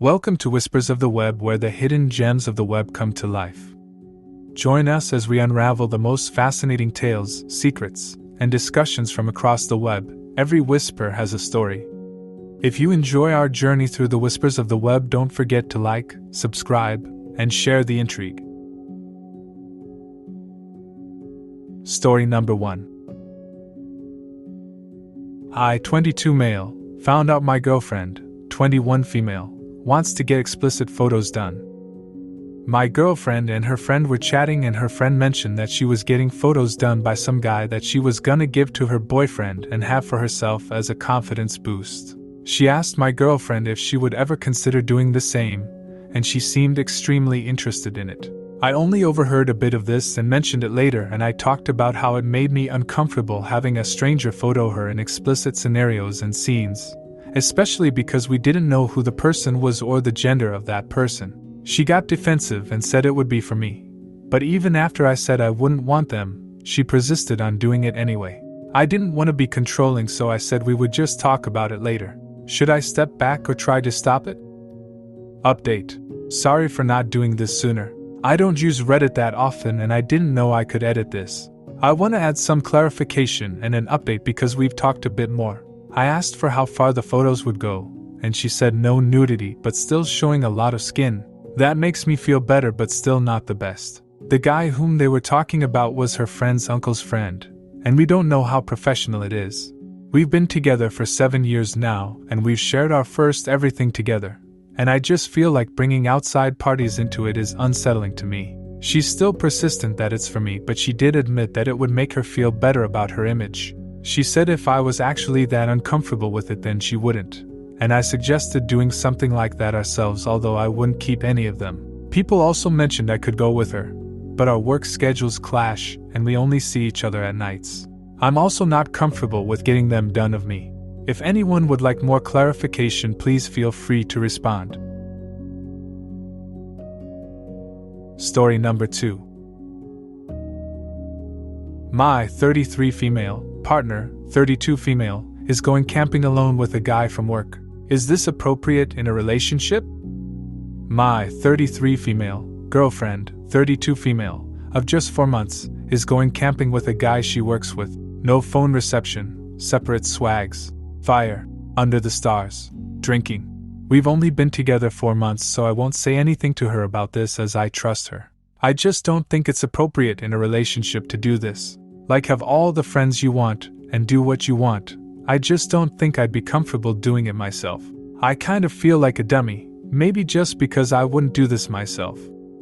Welcome to Whispers of the Web, where the hidden gems of the web come to life. Join us as we unravel the most fascinating tales, secrets, and discussions from across the web. Every whisper has a story. If you enjoy our journey through the whispers of the web, don't forget to like, subscribe, and share the intrigue. Story number 1. I, 22 male, found out my girlfriend, 21 female, wants to get explicit photos done. My girlfriend and her friend were chatting, and her friend mentioned that she was getting photos done by some guy that she was gonna give to her boyfriend and have for herself as a confidence boost. She asked my girlfriend if she would ever consider doing the same, and she seemed extremely interested in it. I only overheard a bit of this and mentioned it later, and I talked about how it made me uncomfortable having a stranger photo her in explicit scenarios and scenes, especially because we didn't know who the person was or the gender of that person. She got defensive and said it would be for me. But even after I said I wouldn't want them, she persisted on doing it anyway. I didn't want to be controlling, so I said we would just talk about it later. Should I step back or try to stop it? Update. Sorry for not doing this sooner. I don't use Reddit that often, and I didn't know I could edit this. I want to add some clarification and an update because we've talked a bit more. I asked for how far the photos would go, and she said no nudity but still showing a lot of skin. That makes me feel better, but still not the best. The guy whom they were talking about was her friend's uncle's friend, and we don't know how professional it is. We've been together for 7 years now, and we've shared our first everything together, and I just feel like bringing outside parties into it is unsettling to me. She's still persistent that it's for me, but she did admit that it would make her feel better about her image. She said if I was actually that uncomfortable with it, then she wouldn't. And I suggested doing something like that ourselves, although I wouldn't keep any of them. People also mentioned I could go with her, but our work schedules clash and we only see each other at nights. I'm also not comfortable with getting them done of me. If anyone would like more clarification, please feel free to respond. Story number 2. My 33 female partner, 32 female, is going camping alone with a guy from work. Is this appropriate in a relationship? My 33 female girlfriend, 32 female, of just 4 months, is going camping with a guy she works with. No phone reception, separate swags, fire, under the stars, drinking. We've only been together 4 months, so I won't say anything to her about this as I trust her. I just don't think it's appropriate in a relationship to do this. Like, have all the friends you want and do what you want. I just don't think I'd be comfortable doing it myself. I kind of feel like a dummy, maybe just because I wouldn't do this myself.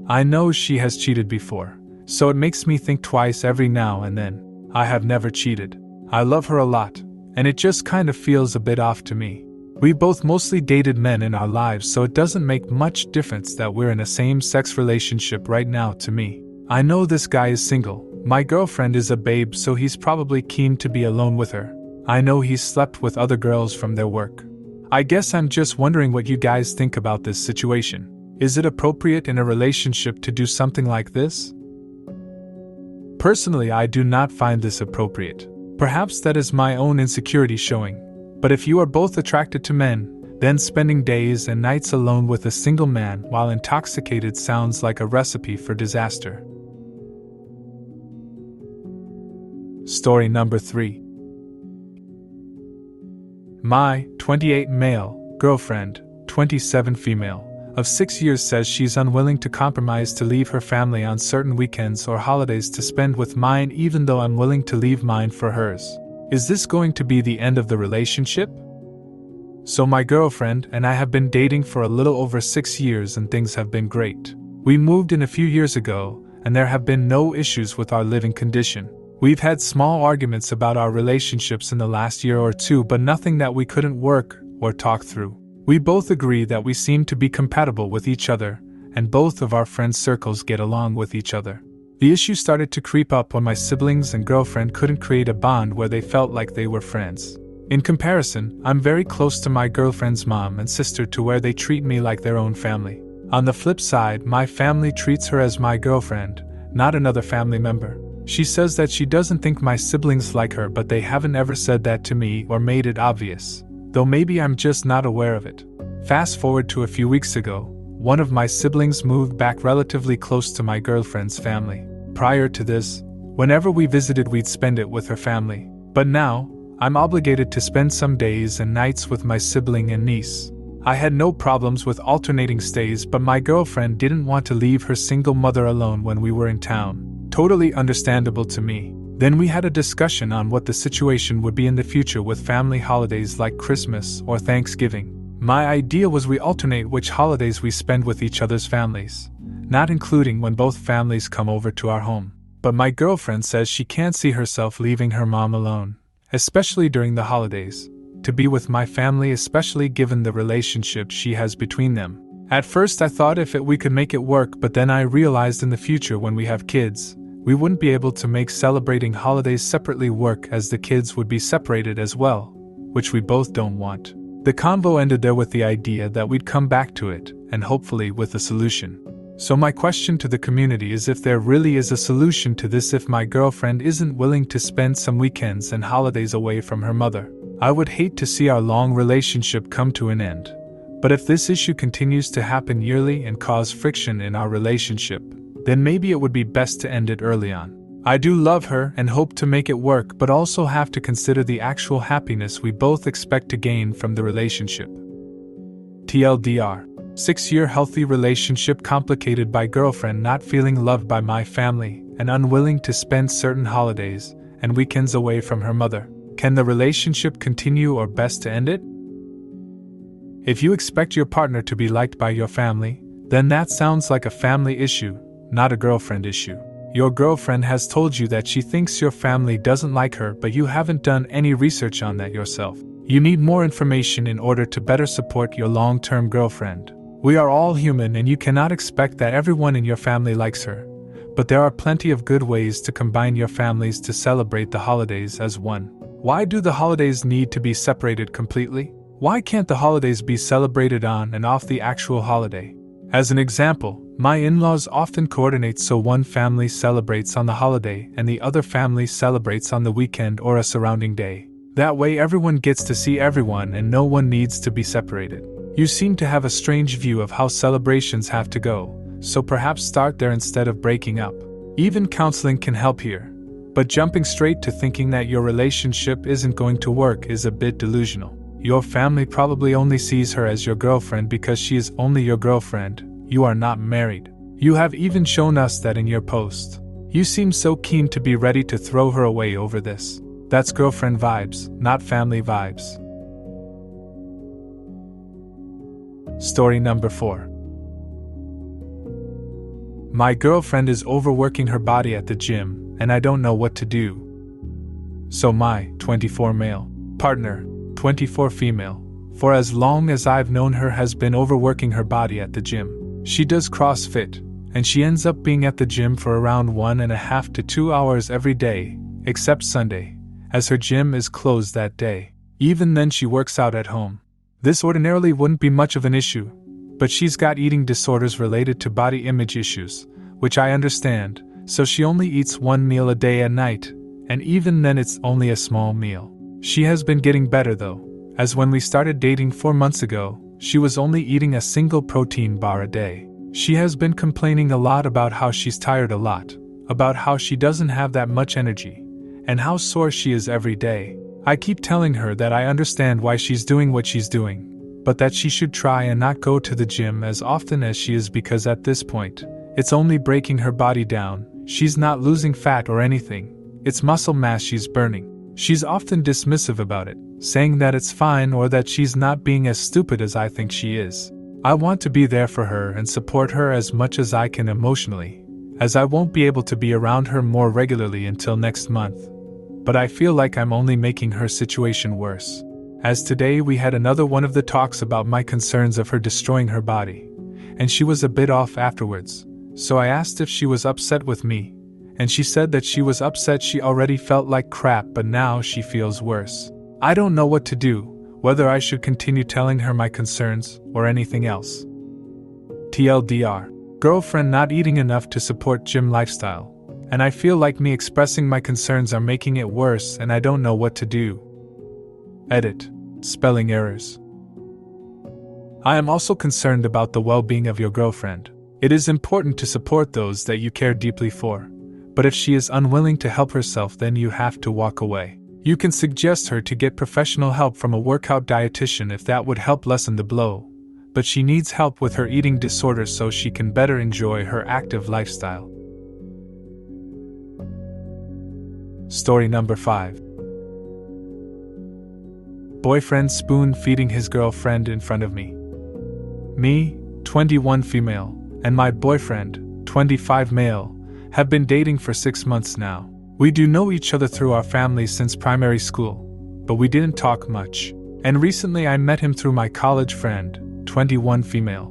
I know she has cheated before, so it makes me think twice every now and then. I have never cheated. I love her a lot, and it just kind of feels a bit off to me. We both mostly dated men in our lives, so it doesn't make much difference that we're in a same-sex relationship right now to me. I know this guy is single. My girlfriend is a babe, so he's probably keen to be alone with her. I know he's slept with other girls from their work. I guess I'm just wondering what you guys think about this situation. Is it appropriate in a relationship to do something like this? Personally, I do not find this appropriate. Perhaps that is my own insecurity showing. But if you are both attracted to men, then spending days and nights alone with a single man while intoxicated sounds like a recipe for disaster. Story number 3. My 28 male girlfriend, 27 female, of 6 years says she's unwilling to compromise to leave her family on certain weekends or holidays to spend with mine, even though I'm willing to leave mine for hers. Is this going to be the end of the relationship? So my girlfriend and I have been dating for a little over 6 years, and things have been great. We moved in a few years ago, and there have been no issues with our living condition. We've had small arguments about our relationships in the last year or two, but nothing that we couldn't work or talk through. We both agree that we seem to be compatible with each other, and both of our friend circles get along with each other. The issue started to creep up when my siblings and girlfriend couldn't create a bond where they felt like they were friends. In comparison, I'm very close to my girlfriend's mom and sister to where they treat me like their own family. On the flip side, my family treats her as my girlfriend, not another family member. She says that she doesn't think my siblings like her, but they haven't ever said that to me or made it obvious, though maybe I'm just not aware of it. Fast forward to a few weeks ago, one of my siblings moved back relatively close to my girlfriend's family. Prior to this, whenever we visited, we'd spend it with her family. But now, I'm obligated to spend some days and nights with my sibling and niece. I had no problems with alternating stays, but my girlfriend didn't want to leave her single mother alone when we were in town. Totally understandable to me. Then we had a discussion on what the situation would be in the future with family holidays like Christmas or Thanksgiving. My idea was we alternate which holidays we spend with each other's families, not including when both families come over to our home. But my girlfriend says she can't see herself leaving her mom alone, especially during the holidays, to be with my family, especially given the relationship she has between them. At first I thought if we could make it work, but then I realized in the future when we have kids, we wouldn't be able to make celebrating holidays separately work, as the kids would be separated as well, which we both don't want. The convo ended there with the idea that we'd come back to it, and hopefully with a solution. So my question to the community is if there really is a solution to this, if my girlfriend isn't willing to spend some weekends and holidays away from her mother. I would hate to see our long relationship come to an end. But if this issue continues to happen yearly and cause friction in our relationship, then maybe it would be best to end it early on. I do love her and hope to make it work, but also have to consider the actual happiness we both expect to gain from the relationship. TLDR. 6-year healthy relationship complicated by girlfriend not feeling loved by my family and unwilling to spend certain holidays and weekends away from her mother. Can the relationship continue or best to end it? If you expect your partner to be liked by your family, then that sounds like a family issue, not a girlfriend issue. Your girlfriend has told you that she thinks your family doesn't like her, but you haven't done any research on that yourself. You need more information in order to better support your long-term girlfriend. We are all human and you cannot expect that everyone in your family likes her, but there are plenty of good ways to combine your families to celebrate the holidays as one. Why do the holidays need to be separated completely? Why can't the holidays be celebrated on and off the actual holiday? As an example, my in-laws often coordinate so one family celebrates on the holiday and the other family celebrates on the weekend or a surrounding day. That way everyone gets to see everyone and no one needs to be separated. You seem to have a strange view of how celebrations have to go, so perhaps start there instead of breaking up. Even counseling can help here. But jumping straight to thinking that your relationship isn't going to work is a bit delusional. Your family probably only sees her as your girlfriend because she is only your girlfriend. You are not married. You have even shown us that in your post. You seem so keen to be ready to throw her away over this. That's girlfriend vibes, not family vibes. Story number 4. My girlfriend is overworking her body at the gym, and I don't know what to do. So my 24 male partner, 24 female, for as long as I've known her, has been overworking her body at the gym. She does CrossFit, and she ends up being at the gym for around 1.5 to 2 hours every day, except Sunday, as her gym is closed that day. Even then she works out at home. This ordinarily wouldn't be much of an issue, but she's got eating disorders related to body image issues, which I understand, so she only eats one meal a day at night, and even then it's only a small meal. She has been getting better though, as when we started dating 4 months ago, she was only eating a single protein bar a day. She has been complaining a lot about how she's tired a lot, about how she doesn't have that much energy, and how sore she is every day. I keep telling her that I understand why she's doing what she's doing, but that she should try and not go to the gym as often as she is, because at this point, it's only breaking her body down. She's not losing fat or anything, it's muscle mass she's burning. She's often dismissive about it, saying that it's fine or that she's not being as stupid as I think she is. I want to be there for her and support her as much as I can emotionally, as I won't be able to be around her more regularly until next month. But I feel like I'm only making her situation worse. As today we had another one of the talks about my concerns of her destroying her body, and she was a bit off afterwards, so I asked if she was upset with me, and she said that she was upset. She already felt like crap, but now she feels worse. I don't know what to do, whether I should continue telling her my concerns or anything else. TLDR. Girlfriend not eating enough to support gym lifestyle, and I feel like me expressing my concerns are making it worse and I don't know what to do. Edit. Spelling errors. I am also concerned about the well-being of your girlfriend. It is important to support those that you care deeply for, but if she is unwilling to help herself, then you have to walk away. You can suggest her to get professional help from a workout dietitian if that would help lessen the blow, but she needs help with her eating disorder so she can better enjoy her active lifestyle. Story number 5. Boyfriend spoon feeding his girlfriend in front of me. Me, 21 female, and my boyfriend, 25 male, have been dating for 6 months now. We do know each other through our families since primary school, but we didn't talk much. And recently I met him through my college friend, 21 female,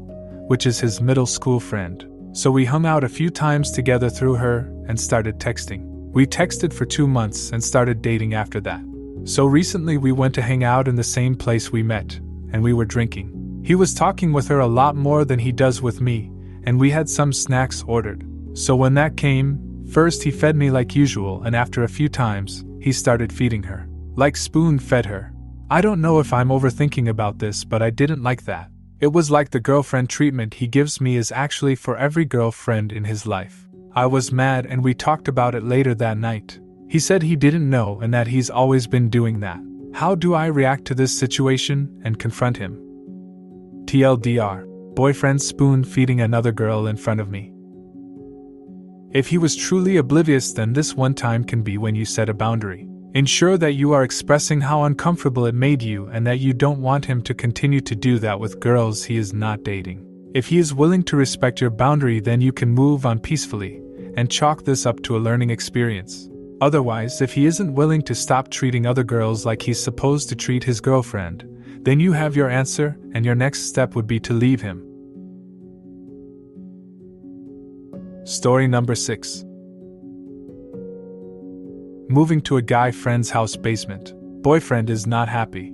which is his middle school friend. So we hung out a few times together through her and started texting. We texted for 2 months and started dating after that. So recently we went to hang out in the same place we met, and we were drinking. He was talking with her a lot more than he does with me, and we had some snacks ordered. So when that came, first he fed me like usual, and after a few times, he started feeding her. Like spoon fed her. I don't know if I'm overthinking about this, but I didn't like that. It was like the girlfriend treatment he gives me is actually for every girlfriend in his life. I was mad and we talked about it later that night. He said he didn't know and that he's always been doing that. How do I react to this situation and confront him? TLDR. Boyfriend spoon feeding another girl in front of me. If he was truly oblivious, then this one time can be when you set a boundary. Ensure that you are expressing how uncomfortable it made you and that you don't want him to continue to do that with girls he is not dating. If he is willing to respect your boundary, then you can move on peacefully and chalk this up to a learning experience. Otherwise, if he isn't willing to stop treating other girls like he's supposed to treat his girlfriend, then you have your answer, and your next step would be to leave him. Story number 6. Moving to a guy friend's house basement. Boyfriend is not happy.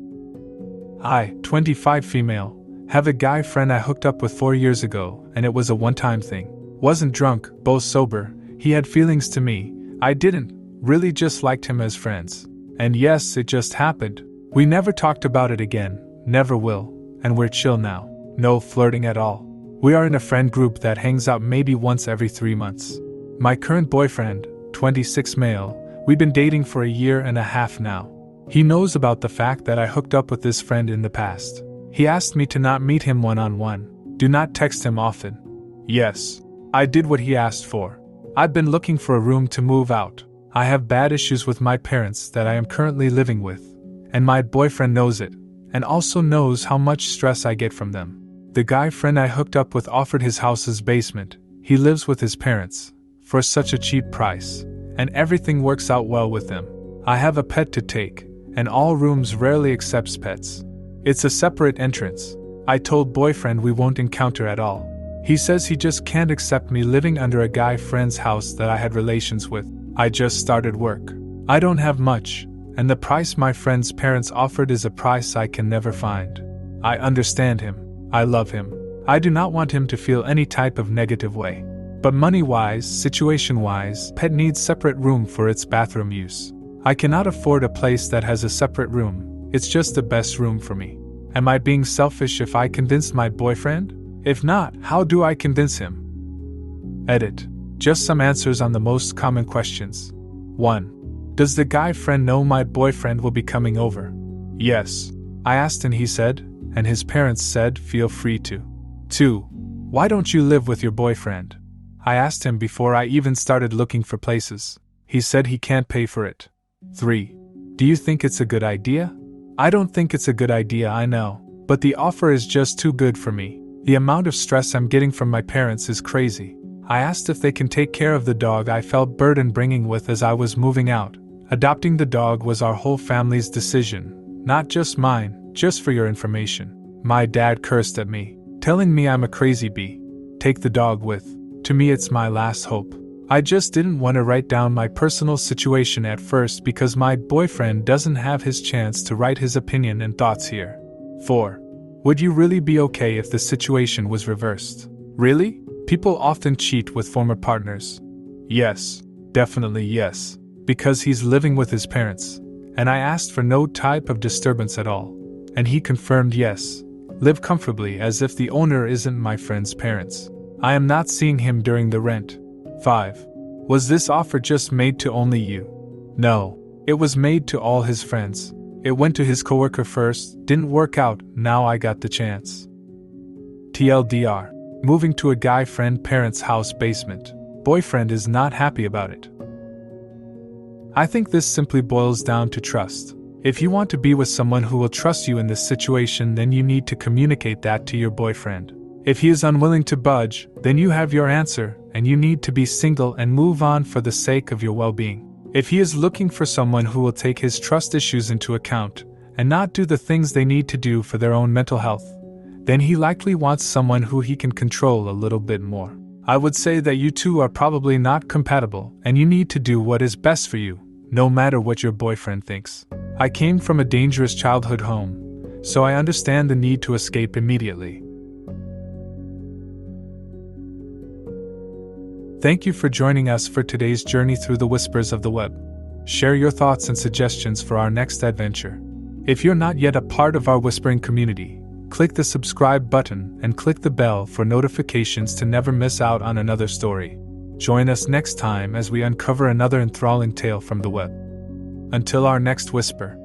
I, 25 female, have a guy friend I hooked up with 4 years ago, and it was a one-time thing. Wasn't drunk, both sober, he had feelings to me, I didn't, really just liked him as friends. And yes, it just happened. We never talked about it again, never will, and we're chill now. No flirting at all. We are in a friend group that hangs out maybe once every 3 months. My current boyfriend, 26 male, we've been dating for a year and a half now. He knows about the fact that I hooked up with this friend in the past. He asked me to not meet him one-on-one, do not text him often. Yes, I did what he asked for. I've been looking for a room to move out. I have bad issues with my parents that I am currently living with, and my boyfriend knows it, and also knows how much stress I get from them. The guy friend I hooked up with offered his house's basement. He lives with his parents, for such a cheap price, and everything works out well with them. I have a pet to take, and all rooms rarely accepts pets. It's a separate entrance. I told boyfriend we won't encounter at all. He says he just can't accept me living under a guy friend's house that I had relations with. I just started work. I don't have much, and the price my friend's parents offered is a price I can never find. I understand him. I love him. I do not want him to feel any type of negative way. But money-wise, situation-wise, pet needs separate room for its bathroom use. I cannot afford a place that has a separate room. It's just the best room for me. Am I being selfish if I convince my boyfriend? If not, how do I convince him? Edit. Just some answers on the most common questions. 1. Does the guy friend know my boyfriend will be coming over? Yes. I asked and he said, and his parents said, feel free to. 2. Why don't you live with your boyfriend? I asked him before I even started looking for places. He said he can't pay for it. 3. Do you think it's a good idea? I don't think it's a good idea, I know, but the offer is just too good for me. The amount of stress I'm getting from my parents is crazy. I asked if they can take care of the dog I felt burdened bringing with as I was moving out. Adopting the dog was our whole family's decision, not just mine, just for your information. My dad cursed at me, telling me I'm a crazy bee. Take the dog with. To me it's my last hope. I just didn't want to write down my personal situation at first because my boyfriend doesn't have his chance to write his opinion and thoughts here. 4. Would you really be okay if the situation was reversed? Really? People often cheat with former partners. Yes, definitely yes, because he's living with his parents, and I asked for no type of disturbance at all, and he confirmed yes. Live comfortably as if the owner isn't my friend's parents. I am not seeing him during the rent. 5. Was this offer just made to only you? No. It was made to all his friends. It went to his coworker first, didn't work out, now I got the chance. TLDR. Moving to a guy friend parents' house basement. Boyfriend is not happy about it. I think this simply boils down to trust. If you want to be with someone who will trust you in this situation, then you need to communicate that to your boyfriend. If he is unwilling to budge, then you have your answer, and you need to be single and move on for the sake of your well-being. If he is looking for someone who will take his trust issues into account, and not do the things they need to do for their own mental health, then he likely wants someone who he can control a little bit more. I would say that you two are probably not compatible, and you need to do what is best for you, no matter what your boyfriend thinks. I came from a dangerous childhood home, so I understand the need to escape immediately. Thank you for joining us for today's journey through the whispers of the web. Share your thoughts and suggestions for our next adventure. If you're not yet a part of our whispering community, click the subscribe button and click the bell for notifications to never miss out on another story. Join us next time as we uncover another enthralling tale from the web. Until our next whisper.